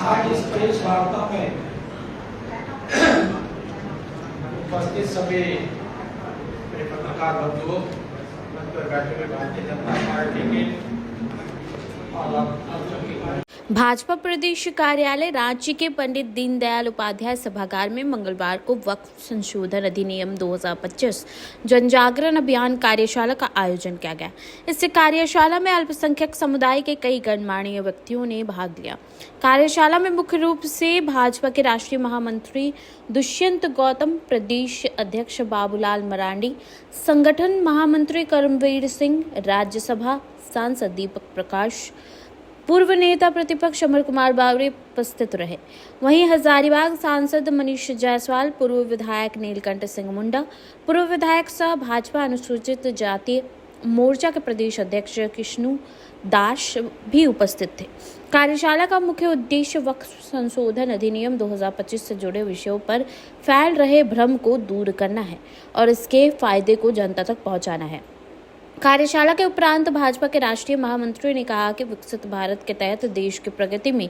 आज इस प्रेस वार्ता में उपस्थित सभी पत्रकार बंधुओं, मंच पर बैठे हुए भारतीय जनता पार्टी के और भाजपा प्रदेश कार्यालय रांची के पंडित दीनदयाल उपाध्याय सभागार में मंगलवार को वक्फ संशोधन अधिनियम 2025 जन जागरण अभियान कार्यशाला का आयोजन किया गया। इस कार्यशाला में अल्पसंख्यक समुदाय के कई गणमान्य व्यक्तियों ने भाग लिया। कार्यशाला में मुख्य रूप से भाजपा के राष्ट्रीय महामंत्री दुष्यंत गौतम, प्रदेश अध्यक्ष बाबूलाल मरांडी, संगठन महामंत्री कर्मवीर सिंह, राज्यसभा सांसद दीपक प्रकाश, पूर्व नेता प्रतिपक्ष अमर कुमार बावरे उपस्थित रहे। वहीं हजारीबाग सांसद मनीष जायसवाल, पूर्व विधायक नीलकंठ सिंह मुंडा, पूर्व विधायक सह भाजपा अनुसूचित जाति मोर्चा के प्रदेश अध्यक्ष कृष्णू दास भी उपस्थित थे। कार्यशाला का मुख्य उद्देश्य वक्फ संशोधन अधिनियम 2025 से जुड़े विषयों पर फैल रहे भ्रम को दूर करना है और इसके फायदे को जनता तक पहुंचाना है। कार्यशाला के उपरांत भाजपा के राष्ट्रीय महामंत्री ने कहा कि विकसित भारत के तहत देश की प्रगति में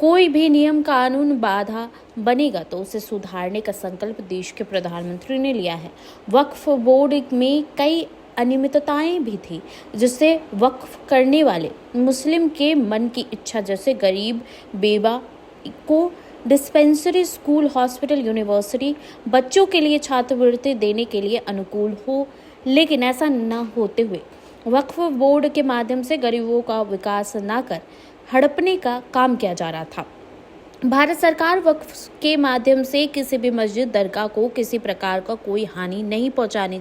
कोई भी नियम कानून बाधा बनेगा तो उसे सुधारने का संकल्प देश के प्रधानमंत्री ने लिया है। वक्फ बोर्ड में कई अनियमितताएं भी थी, जिससे वक्फ करने वाले मुस्लिम के मन की इच्छा जैसे गरीब बेवा को डिस्पेंसरी, स्कूल, हॉस्पिटल, यूनिवर्सिटी, बच्चों के लिए छात्रवृत्ति देने के लिए अनुकूल हो, लेकिन ऐसा न होते हुए वक्फ बोर्ड के माध्यम से गरीबों का विकास न कर हड़पने का काम किया जा रहा था। भारत सरकार वक्फ के माध्यम से किसी भी मस्जिद, दरगाह को किसी प्रकार का कोई हानि नहीं पहुंचाने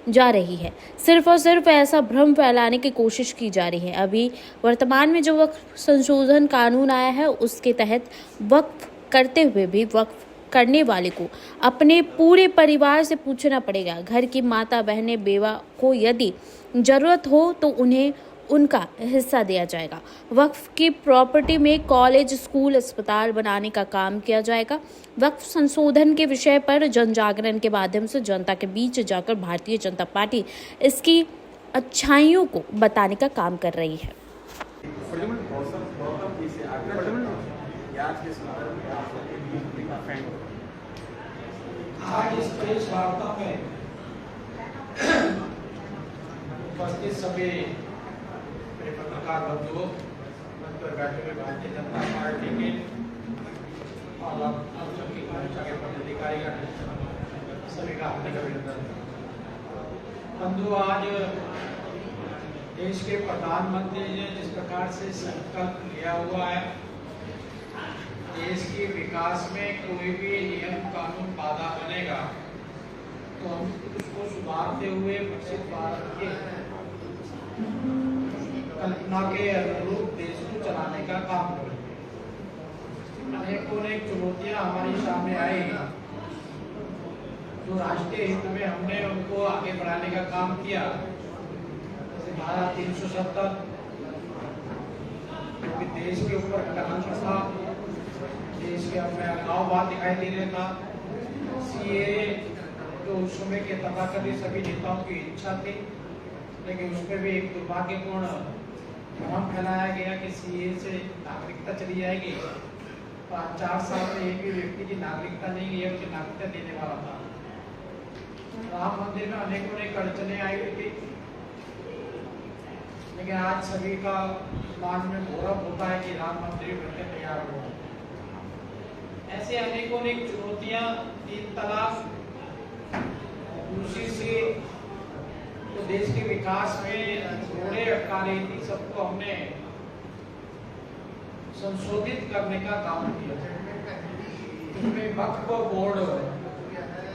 जा रही है। सिर्फ और सिर्फ ऐसा भ्रम फैलाने की कोशिश की जा रही है। अभी वर्तमान में जो वक्फ संशोधन कानून आया है उसके तहत वक्फ करते हुए भी वक्फ करने वाले को अपने पूरे परिवार से पूछना पड़ेगा। घर की माता, बहनें, बेवा को यदि जरूरत हो तो उन्हें उनका हिस्सा दिया जाएगा। वक्फ की प्रॉपर्टी में कॉलेज, स्कूल, अस्पताल बनाने का काम किया जाएगा। वक्फ संशोधन के विषय पर जन जागरण के माध्यम से जनता के बीच जाकर भारतीय जनता पार्टी इसकी अच्छाइयों को बताने का काम कर रही है। आज इस प्रेस वार्ता में उपस्थित सभी पत्रकार बंधुओं, मंच पर बैठे हुए भारतीय जनता पार्टी के और अल्पसंख्यक मोर्चा के पदाधिकारीगण सभी का हार्दिक अभिनंदन। बंधु, आज देश के प्रधानमंत्री ने जिस प्रकार से संकल्प लिया हुआ है, देश के विकास में कोई भी नियम कानून बाधा बनेगा तो हम उसको सुधारते हुए विकसित भारत के कल्पना के अनुरूप देश को चलाने का काम करेंगे। अनेक चुनौतियां हमारे सामने आई, जो राष्ट्रीय हित में हमने उनको आगे बढ़ाने का काम किया। जैसे धारा 370 देश के ऊपर कलंक था, देश के अपने अलगाववाद दिखाई दे रहा था। सीएए जो उस समय के तथाकथित सभी नेताओं की इच्छा थी, लेकिन उसमें भी एक दुर्भाग्यपूर्ण भ्रम फैलाया गया कि सीएए से नागरिकता चली जाएगी। 4 साल में एक भी व्यक्ति की नागरिकता नहीं है, उसे नागरिकता देने वाला था। राम मंदिर में अनेक अड़चने आई हुई थी, लेकिन आज सभी का मन में गौरव होता है कि राम मंदिर बनने तैयार हुआ। ऐसे अनेकों चुनौतियां, 3 तलाक, दूसरी से तो देश के विकास में रोड़े अटका रही थी, सबको हमने संशोधित करने का काम किया। इसमें वक्फ बोर्ड,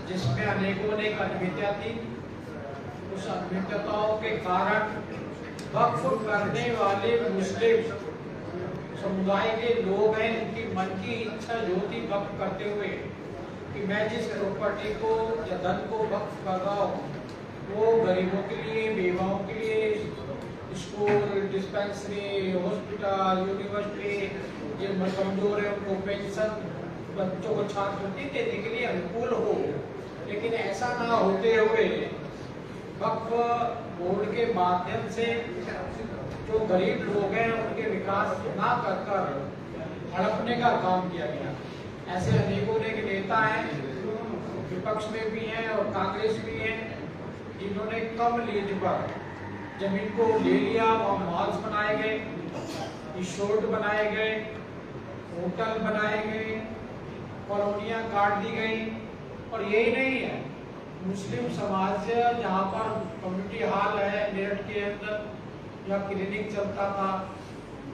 जिसमें अनेकों अनियमितता थी, उस अनियमितताओं के कारण वक्फ करने वाले मुस्लिम समुदाय के लोग हैं, उनकी मन की इच्छा जो थी वक्फ करते हुए कि मैं जिस प्रॉपर्टी को या धन को वक्फ कर रहा हूँ वो गरीबों के लिए, बेवाओं के लिए, स्कूल, डिस्पेंसरी, हॉस्पिटल, यूनिवर्सिटी, ये कमजोर है उनको पेंशन, बच्चों को छात्रवृत्ति देने के लिए अनुकूल हो। लेकिन ऐसा ना होते हुए वक्फ बोर्ड के माध्यम से जो गरीब लोग हैं उनके विकास ना कर हड़पने का काम किया गया। ऐसे अनेकों नेता हैं, विपक्ष में भी हैं और कांग्रेस भी हैं, जिन्होंने कम लीज पर जमीन को ले लिया और मॉल्स बनाए गए, रिसोर्ट बनाए गए, होटल बनाए गए, कॉलोनियां काट दी गई। और यही नहीं है, मुस्लिम समाज जहाँ पर कम्युनिटी हॉल है मेरठ के अंदर या क्लिनिक चलता था,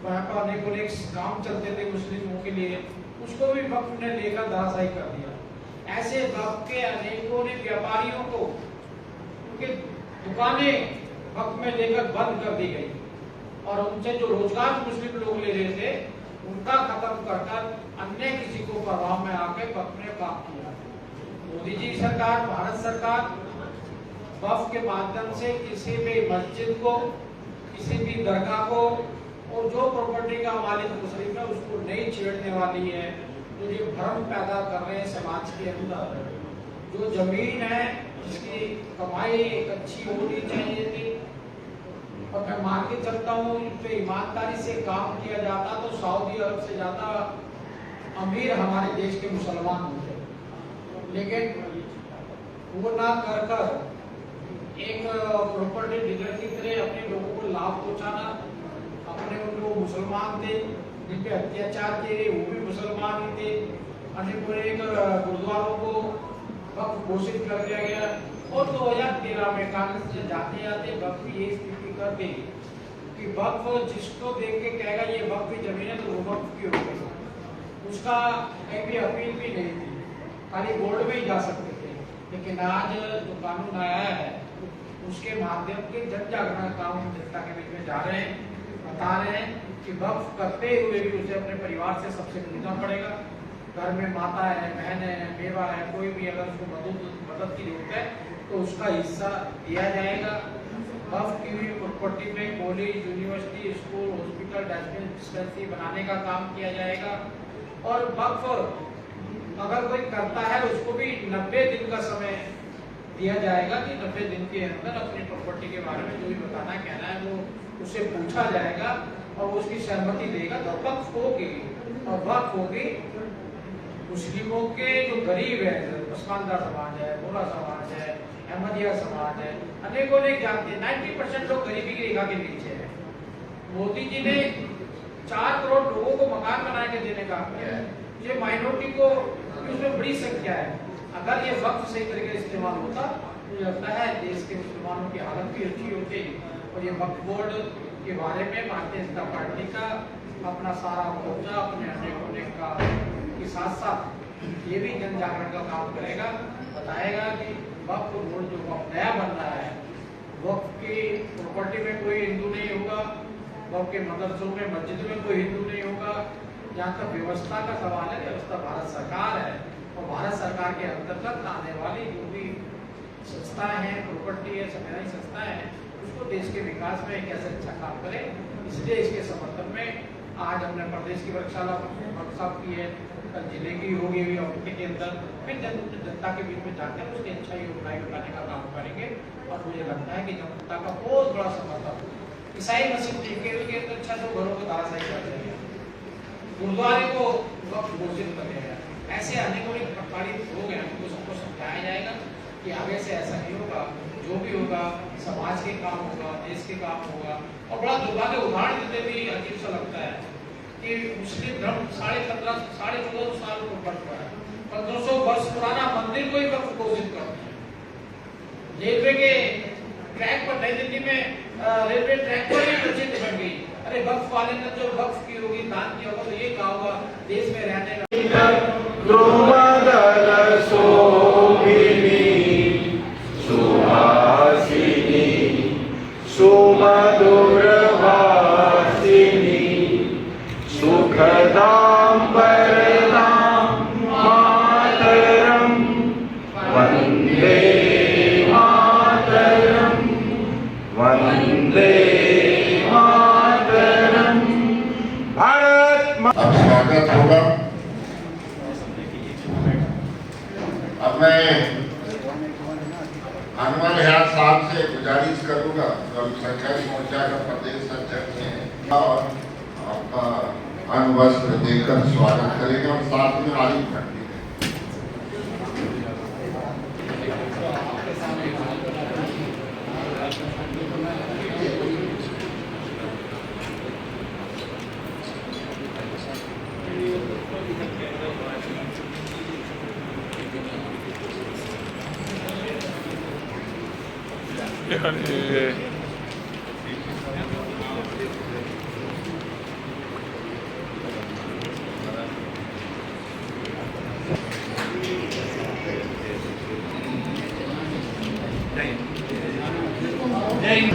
वहाँ पर अनेकों काम चलते थे मुस्लिमों के लिए, उसको भी वक्त ने लेकर धराशायी कर दिया। ऐसे वक्त के अनेकों ने व्यापारियों को उनके दुकानें वक्त में लेकर बंद कर दी गई और उनसे जो रोजगार मुस्लिम लोग ले रहे थे उनका खत्म कर अन्य किसी को प्रभाव में आके वक्त में काम किया। मोदी जी सरकार, भारत सरकार वक्फ के माध्यम से किसी भी मस्जिद को, किसी भी दरगाह को और जो प्रॉपर्टी का मालिक मुस्लिम है उसको नहीं छेड़ने वाली है। तो ये भ्रम पैदा कर रहे हैं समाज के अंदर। जो जमीन है जिसकी कमाई एक अच्छी होनी चाहिए थी, और मैं मान के चलता हूँ इस पे ईमानदारी से काम किया जाता तो सऊदी अरब से ज्यादा अमीर हमारे देश के मुसलमान होते, लेकिन वो ना कर एक प्रॉपर्टी डीलर की तरह अपने लोगों को लाभ पहुंचाना। अपने उन लोग मुसलमान थे जिन पे अत्याचार किए गए, वो भी मुसलमान ही थे। अनेक गुरुद्वारों को वक्फ घोषित कर दिया गया और 2013 में कांग्रेस से जाते जाते वक्फ की ये स्थिति कर दी कि वक्फ जिसको देख के कहेगा ये वक्फ की जमीन है तो वो वक्फ की हो गई, उसका कहीं भी अपील भी नहीं थी, खाली बोर्ड में ही जा सकते थे। लेकिन आज जो कानून आया है उसके माध्यम के जन जागरण काम जनता के बीच में जा रहे हैं, बता रहे हैं कि वक्फ करते हुए भी उसे अपने परिवार से सबसे मिलना पड़ेगा। घर में माता है, बहन है, बेवा है, कोई भी अगर उसको मदद की जरूरत है तो उसका हिस्सा दिया जाएगा। वक्फ की हुई प्रॉपर्टी में college, university, school, hospital, dispensary बनाने का काम किया जाएगा। और वक्फ अगर कोई करता है उसको भी 90 दिन का समय दिया जाएगा कि 90 दिन के अंदर अपनी प्रॉपर्टी के बारे में जो भी बताना कहना है वो उससे पूछा जाएगा और वो उसकी सहमति देगा तो वक्फ होगी। और वक्फ होगी मुस्लिमों के जो गरीब है, पसमानदा समाज है, बोरा समाज है, अहमदिया समाज है, अनेकों ने जानते हैं 90% लोग गरीबी की रेखा के नीचे है। मोदी जी ने 4 करोड़ लोगों को मकान बना के देने का किया है। ये माइनॉरिटी को उसमें बड़ी संख्या है। अगर ये वक्त सही तरीके से इस्तेमाल होता मुझे लगता है देश के मुसलमानों की हालत भी अच्छी होती। और ये वक्फ बोर्ड के बारे में भारतीय जनता पार्टी का अपना सारा मोर्चा अपने अनेक का के साथ साथ ये भी जन जागरण का काम करेगा, बताएगा कि वक्फ बोर्ड जो वक्फ नया बन रहा है, वक्फ की प्रॉपर्टी में कोई हिंदू नहीं होगा, वक्फ के मदरसों में, मस्जिद में कोई हिंदू नहीं होगा। जहाँ तक व्यवस्था का सवाल है, व्यवस्था भारत सरकार है और भारत सरकार के अंतर्गत आने वाली जो भी संस्थाएं हैं, प्रॉपर्टी है, संवैधानिक संस्थाएं हैं, उसको देश के विकास में कैसे अच्छा काम करे, इसलिए इसके समर्थन में आज हमने प्रदेश की वर्कशाला वर्कशॉप की है, कल जिले की होगी अभी के अंदर, फिर जनता के बीच में जाकर उसकी अच्छा योगदान बताने का काम करेंगे। और मुझे लगता है कि जनता का बहुत बड़ा समर्थन ईसाई मस्जिद के अंदर 600 घरों को धराशायी कर देंगे, गुरुद्वारे को वक्त घोषित कर दिया गया। ऐसे अनेकों प्रताड़ित लोग हैं, उनको सबको समझाया जाएगा कि आगे से ऐसा नहीं होगा, जो भी होगा समाज के काम होगा, देश के काम होगा। और बड़ा दुर्भाग्य उदाहरण देते भी अजीब सा लगता है कि मुस्लिम धर्म 14.5 साल ऊपर हुआ है, 1500 वर्ष पुराना मंदिर को ही वक्त घोषित कर दिया। रेलवे के ट्रैक पर, नई दिल्ली में रेलवे ट्रैक पर ही मस्जिद बन गई। अरे वक्फ वाले ने जो वक्फ की होगी, दान किया होगा, तो ये कहा होगा देश में रहने सुखदां वरदां मातरं वन्दे मातरं वन्दे मातरं। भारत अब स्वागत होगा। अब मैं हनुमान याद साहब से गुजारिश करूंगा, जो अल्पसंख्यक मोर्चा का प्रदेश अध्यक्ष हैं और आपका अंग वस्त्र देकर स्वागत करेंगे और साथ में आयु भट्टी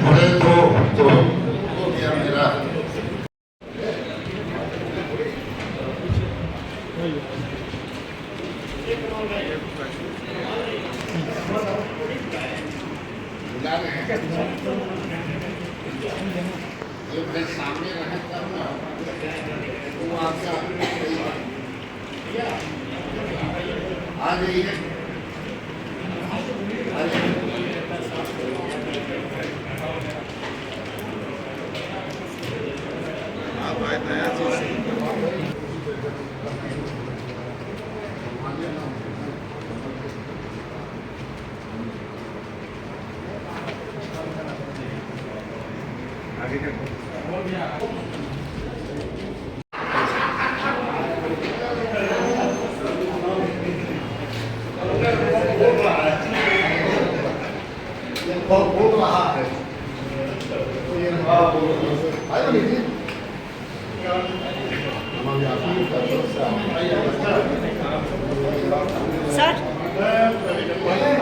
बड़े तो दिया मेरा ये मेरे सामने रहे तब ना वो आपका आ रही है बोल रहा है सर